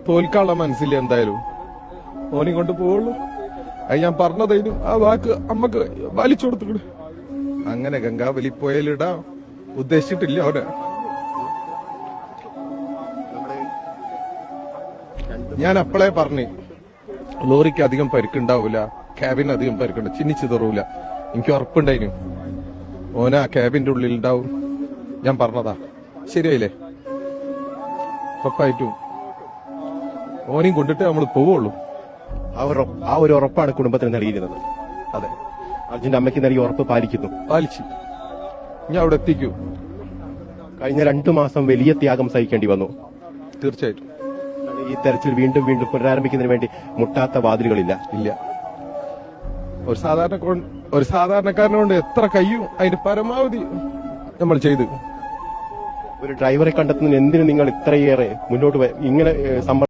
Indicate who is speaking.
Speaker 1: തോൽക്കാനുള്ള മനസ്സില്ല എന്തായാലും. ഓനെ കൊണ്ട് പോവുള്ളൂ. അത് ഞാൻ പറഞ്ഞതേനും ആ വാക്ക് അമ്മക്ക് വലിച്ചു കൊടുത്തു. അങ്ങനെ ഗംഗാവലി പുഴയിലിടാൻ ഉദ്ദേശിച്ചിട്ടില്ല അവനെ. ഞാൻ അപ്പോഴേ പറഞ്ഞു ലോറിക്ക് അധികം പരിക്കുണ്ടാവൂല, ക്യാബിന് അധികം പരിക്കുണ്ട്, ചിന്നിച്ചിതറൂല. എനിക്ക് ഉറപ്പുണ്ടായിനു ഓന ആ ക്യാബിന്റെ ഉള്ളിൽ ഉണ്ടാവും. ഞാൻ പറഞ്ഞതാ, ശരിയായില്ലേ? ഉറപ്പായിട്ടും ഓനെയും കൊണ്ടിട്ട് നമ്മൾ പോവുള്ളൂ.
Speaker 2: ആ ഒരു ഉറപ്പാണ് കുടുംബത്തിന് നൽകിയിരുന്നത്.
Speaker 1: അതെ,
Speaker 2: അർജുന്റെ അമ്മയ്ക്ക് നൽകിയ ഉറപ്പ്
Speaker 1: പാലിച്ചു. ഞാൻ അവിടെ എത്തിക്കൂ.
Speaker 2: കഴിഞ്ഞ 2 മാസം വലിയ ത്യാഗം സഹിക്കേണ്ടി വന്നു.
Speaker 1: തീർച്ചയായിട്ടും
Speaker 2: ഈ തെരച്ചിൽ വീണ്ടും പുനരാരംഭിക്കുന്നതിന് വേണ്ടി മുട്ടാത്ത വാതിലുകളില്ല.
Speaker 1: ഇല്ല. ഒരു സാധാരണക്കാരനോട് എത്ര കഴിയും അതിന്റെ പരമാവധി നമ്മൾ ചെയ്തു.
Speaker 2: ഒരു ഡ്രൈവറെ കണ്ടെത്തുന്നതിന് എന്തിനു നിങ്ങൾ ഇത്രയേറെ മുന്നോട്ട് ഇങ്ങനെ